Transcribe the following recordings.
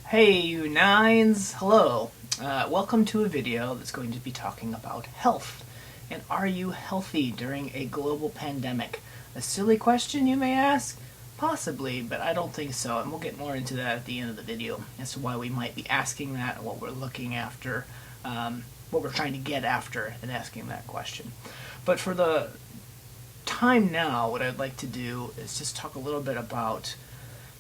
Hey you nines! Hello! Welcome to a video that's going to be talking about health. And are you healthy during a global pandemic? A silly question, you may ask? Possibly, but I don't think so, and we'll get more into that at the end of the video as to why we might be asking that and what we're looking after, what we're trying to get after in asking that question. But for the time now, what I'd like to do is just talk a little bit about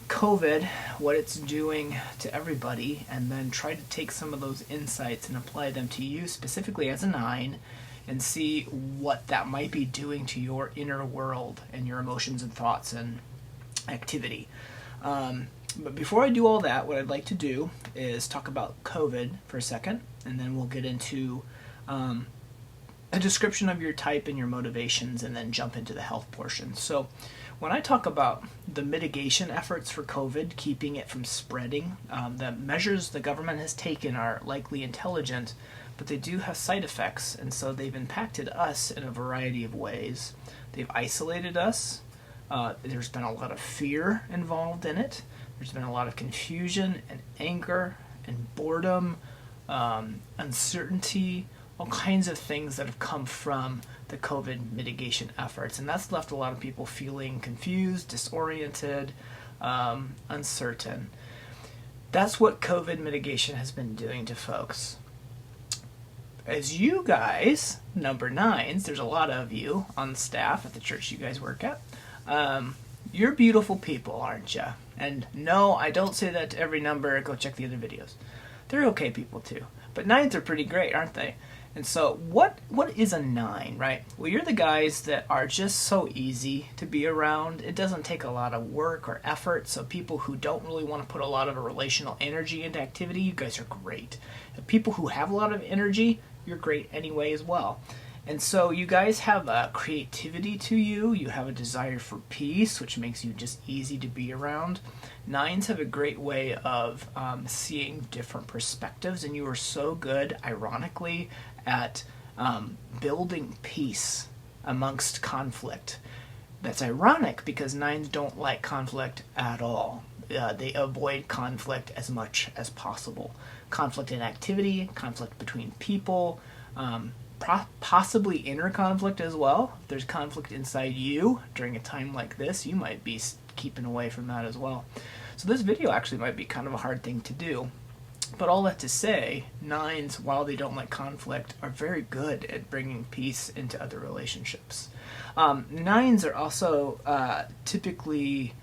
COVID, what it's doing to everybody, and then try to take some of those insights and apply them to you specifically as a 9 and see what that might be doing to your inner world and your emotions and thoughts and activity. But before I do all that, what I'd like to do is talk about COVID for a second, and then we'll get into a description of your type and your motivations, and then jump into the health portion. So when I talk about the mitigation efforts for COVID, keeping it from spreading, the measures the government has taken are likely intelligent, but they do have side effects, and so they've impacted us in a variety of ways. They've isolated us. There's been a lot of fear involved in it. There's been a lot of confusion and anger and boredom, uncertainty, all kinds of things that have come from the COVID mitigation efforts. And that's left a lot of people feeling confused, disoriented, uncertain. That's what COVID mitigation has been doing to folks. As you guys, number 9s, there's a lot of you on the staff at the church you guys work at, you're beautiful people, aren't you? And no, I don't say that to every number. Go check the other videos. They're okay people too. But 9s are pretty great, aren't they? And so what is a 9, right? Well, you're the guys that are just so easy to be around. It doesn't take a lot of work or effort, so people who don't really want to put a lot of a relational energy into activity, you guys are great. And people who have a lot of energy, you're great anyway as well. And so you guys have a creativity to you. You have a desire for peace, which makes you just easy to be around. 9s have a great way of seeing different perspectives, and you are so good, ironically, at building peace amongst conflict. That's ironic because 9s don't like conflict at all. They avoid conflict as much as possible. Conflict in activity, conflict between people, possibly inner conflict as well. If there's conflict inside you during a time like this, you might be keeping away from that as well. So this video actually might be kind of a hard thing to do. But all that to say, 9s, while they don't like conflict, are very good at bringing peace into other relationships. 9s are also typically,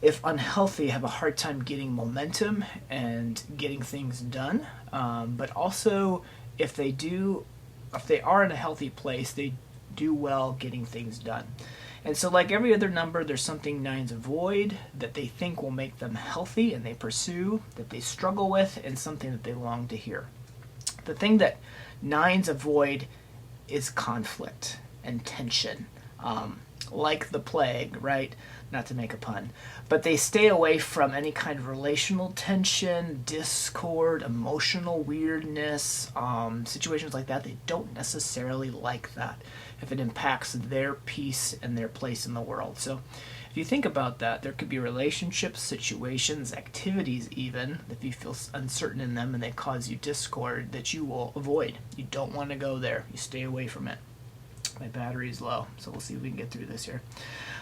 if unhealthy, have a hard time getting momentum and getting things done. But also, if they are in a healthy place, they do well getting things done. And so like every other number, there's something 9s avoid that they think will make them healthy and they pursue, that they struggle with, and something that they long to hear. The thing that 9s avoid is conflict and tension, like the plague, right? Not to make a pun. But they stay away from any kind of relational tension, discord, emotional weirdness, situations like that. They don't necessarily like that if it impacts their peace and their place in the world. So if you think about that, there could be relationships, situations, activities even, if you feel uncertain in them and they cause you discord, that you will avoid. You don't want to go there. You stay away from it. My battery's low, so we'll see if we can get through this here.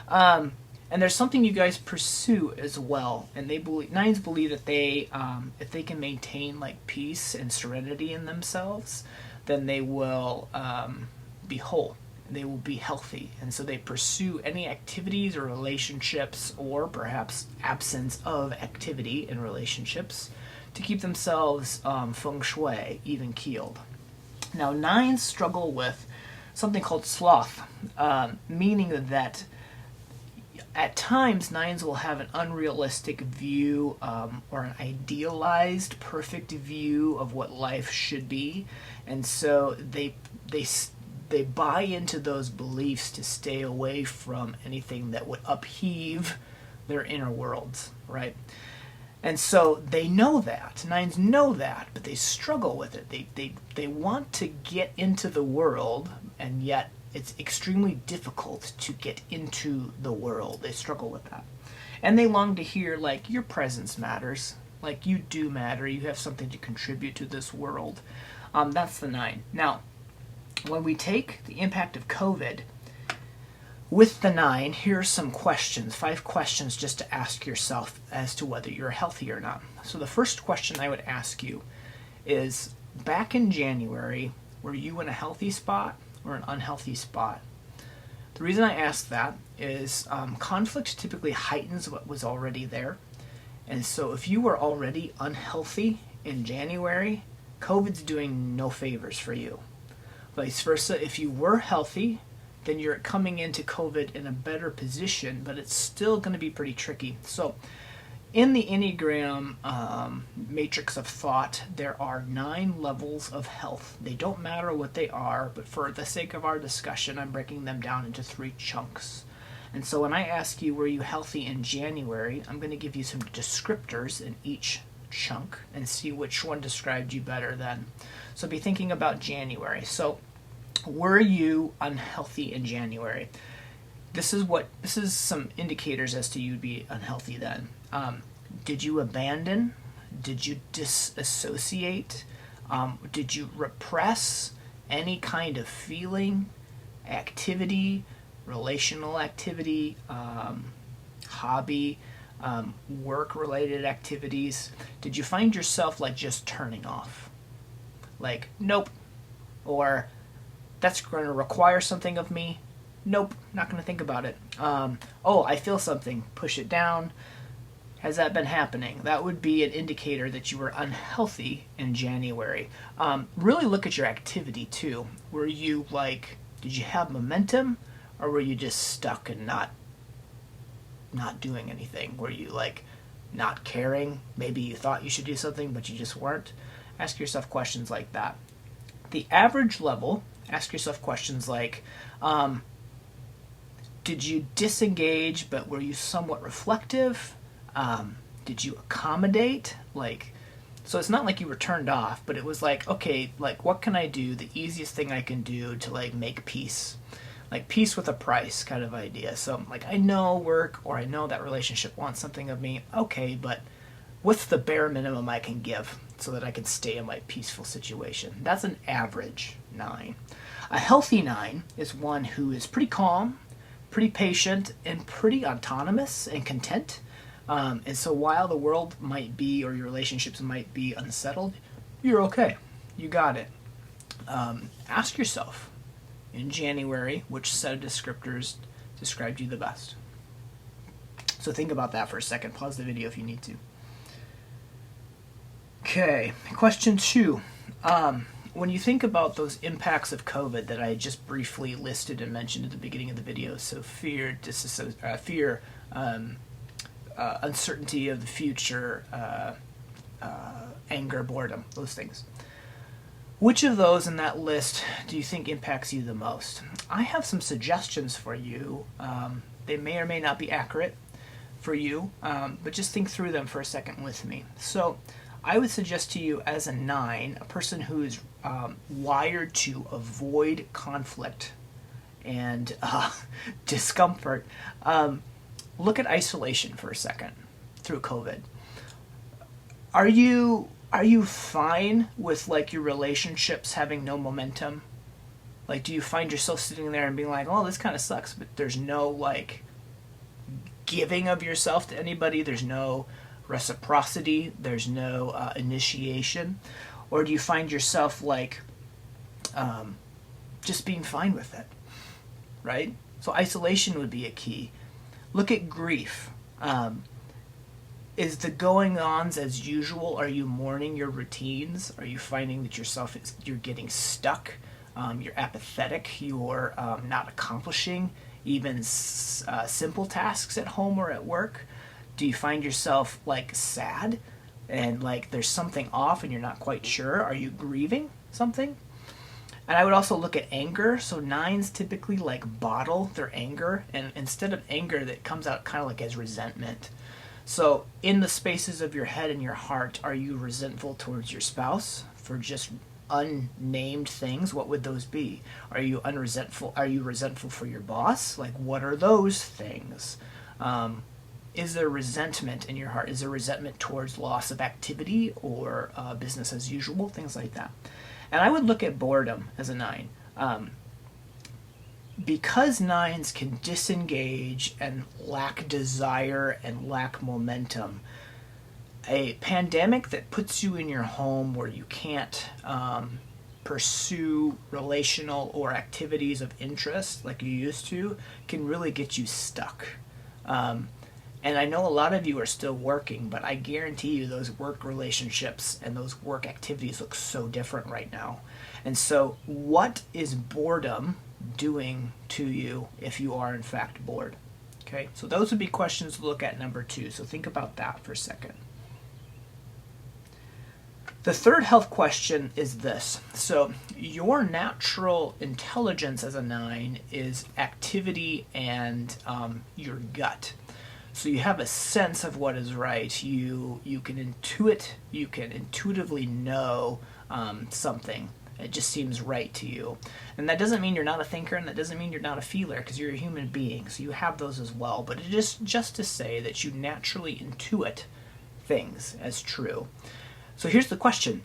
And there's something you guys pursue as well, and 9s believe that they, if they can maintain like peace and serenity in themselves, then they will be whole. They will be healthy, and so they pursue any activities or relationships, or perhaps absence of activity in relationships, to keep themselves feng shui, even keeled. Now 9s struggle with something called sloth, meaning that at times 9s will have an unrealistic view or an idealized perfect view of what life should be, and so they buy into those beliefs to stay away from anything that would upheave their inner worlds, right? And so they know that. 9s know that, but they struggle with it. They want to get into the world, and yet it's extremely difficult to get into the world. They struggle with that. And they long to hear, like, your presence matters. Like, you do matter. You have something to contribute to this world. That's the 9. Now, when we take the impact of COVID with the 9, here's some questions, 5 questions just to ask yourself as to whether you're healthy or not. So the first question I would ask you is, back in January, were you in a healthy spot or an unhealthy spot? The reason I ask that is conflict typically heightens what was already there. And so if you were already unhealthy in January, COVID's doing no favors for you. Vice versa, if you were healthy, then you're coming into COVID in a better position, but it's still going to be pretty tricky. So in the Enneagram matrix of thought, there are 9 levels of health. They don't matter what they are, but for the sake of our discussion, I'm breaking them down into 3 chunks. And so when I ask you, were you healthy in January, I'm going to give you some descriptors in each chunk and see which one described you better then. So be thinking about January. So were you unhealthy in January? This is some indicators as to you'd be unhealthy then. Did you abandon? Did you disassociate? Did you repress any kind of feeling, activity, relational activity, hobby, work-related activities? Did you find yourself like just turning off? Like, nope. Or, that's going to require something of me. Nope, not going to think about it. Oh, I feel something. Push it down. Has that been happening? That would be an indicator that you were unhealthy in January. Really look at your activity too. Were you like, did you have momentum? Or were you just stuck and not doing anything? Were you like not caring? Maybe you thought you should do something, but you just weren't. Ask yourself questions like that. The average level, ask yourself questions like, did you disengage, but were you somewhat reflective? Did you accommodate? Like, so it's not like you were turned off, but it was like, okay, like, what can I do? The easiest thing I can do to like make peace. Like peace with a price kind of idea. So like, I know work or I know that relationship wants something of me. Okay, but what's the bare minimum I can give so that I can stay in my peaceful situation? That's an average 9. A healthy 9 is one who is pretty calm, pretty patient, and pretty autonomous and content. And so while the world might be, or your relationships might be unsettled, you're okay. You got it. Ask yourself, in January, which set of descriptors described you the best? So think about that for a second. Pause the video if you need to. Okay, question 2. When you think about those impacts of COVID that I just briefly listed and mentioned at the beginning of the video, so fear, uncertainty of the future, anger, boredom, those things. Which of those in that list do you think impacts you the most? I have some suggestions for you. They may or may not be accurate for you, but just think through them for a second with me. So I would suggest to you as a 9, a person who is wired to avoid conflict and discomfort, look at isolation for a second through COVID. Are you fine with like your relationships having no momentum? Like, do you find yourself sitting there and being like, oh, this kind of sucks, but there's no like giving of yourself to anybody? There's no reciprocity. There's no initiation. Or do you find yourself like just being fine with it, right? So isolation would be a key. Look at grief. Is the going-ons as usual? Are you mourning your routines? Are you finding that you're getting stuck? You're apathetic. You're not accomplishing even simple tasks at home or at work? Do you find yourself like sad and like there's something off and you're not quite sure? Are you grieving something? And I would also look at anger. So 9s typically like bottle their anger, and instead of anger, that comes out kind of like as resentment. So in the spaces of your head and your heart, are you resentful towards your spouse for just unnamed things? What would those be? Are you resentful for your boss? Like, what are those things? Is there resentment in your heart? Is there resentment towards loss of activity or business as usual? Things like that. And I would look at boredom as a 9. Because 9s can disengage and lack desire and lack momentum, a pandemic that puts you in your home where you can't pursue relational or activities of interest like you used to can really get you stuck. And I know a lot of you are still working, but I guarantee you those work relationships and those work activities look so different right now. And so what is boredom doing to you if you are in fact bored? Okay, so those would be questions to look at, number 2. So think about that for a second. The third health question is this. So your natural intelligence as a 9 is activity and your gut. So you have a sense of what is right. You can intuitively know something. It just seems right to you. And that doesn't mean you're not a thinker, and that doesn't mean you're not a feeler, because you're a human being, so you have those as well. But it is just to say that you naturally intuit things as true. So here's the question.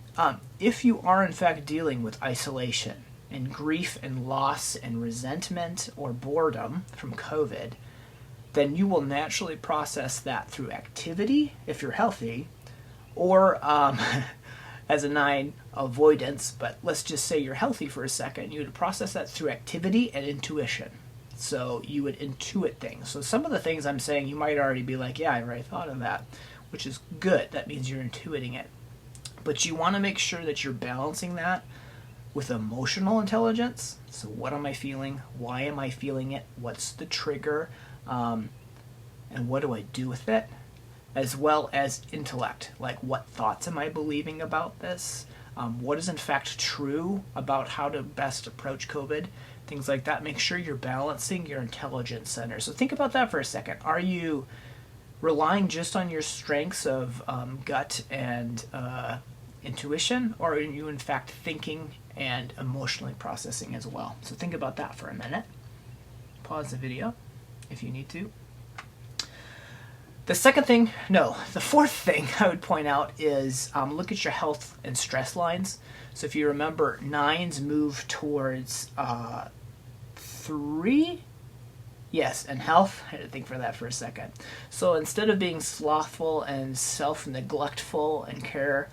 If you are in fact dealing with isolation and grief and loss and resentment or boredom from COVID, then you will naturally process that through activity, if you're healthy, or as a 9, avoidance, but let's just say you're healthy for a second, you would process that through activity and intuition. So you would intuit things. So some of the things I'm saying, you might already be like, yeah, I already thought of that, which is good. That means you're intuiting it. But you want to make sure that you're balancing that with emotional intelligence. So what am I feeling? Why am I feeling it? What's the trigger? And what do I do with it? As well as intellect, like what thoughts am I believing about this? What is in fact true about how to best approach COVID? Things like that. Make sure you're balancing your intelligence center. So think about that for a second. Are you relying just on your strengths of gut and intuition, or are you in fact thinking and emotionally processing as well? So think about that for a minute. Pause the video if you need to. The fourth thing I would point out is look at your health and stress lines. So if you remember, 9s move towards 3. Yes, and health. I had to think for that for a second. So instead of being slothful and self-neglectful and care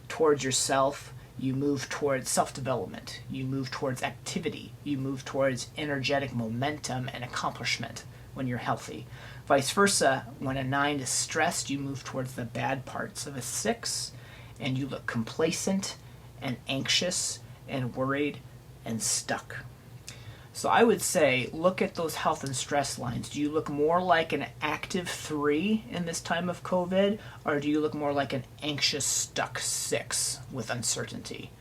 towards yourself, you move towards self-development. You move towards activity. You move towards energetic momentum and accomplishment when you're healthy. Vice versa, when a 9 is stressed, you move towards the bad parts of a 6, and you look complacent and anxious and worried and stuck. So I would say, look at those health and stress lines. Do you look more like an active 3 in this time of COVID, or do you look more like an anxious, stuck 6 with uncertainty?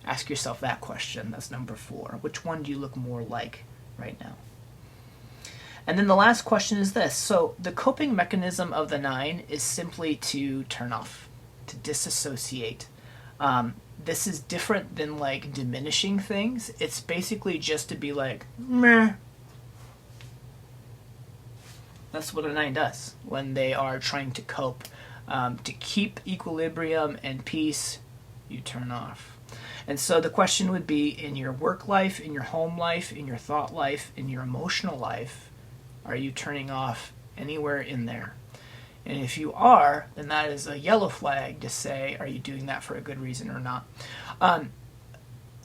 Ask yourself that question. That's number 4. Which one do you look more like right now? And then the last question is this. So the coping mechanism of the 9 is simply to turn off, to disassociate. This is different than like diminishing things. It's basically just to be like, meh. That's what a 9 does when they are trying to cope. To keep equilibrium and peace, you turn off. And so the question would be, in your work life, in your home life, in your thought life, in your emotional life, are you turning off anywhere in there? And if you are, then that is a yellow flag to say, are you doing that for a good reason or not?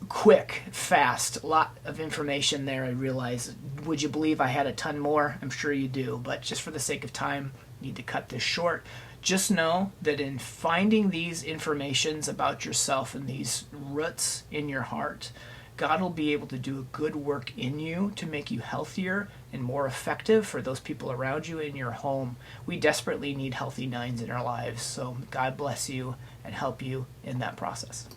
Quick, fast, a lot of information there, I realize. Would you believe I had a ton more? I'm sure you do, but just for the sake of time, I need to cut this short. Just know that in finding these informations about yourself and these roots in your heart, God will be able to do a good work in you to make you healthier and more effective for those people around you in your home. We desperately need healthy 9s in our lives, so God bless you and help you in that process.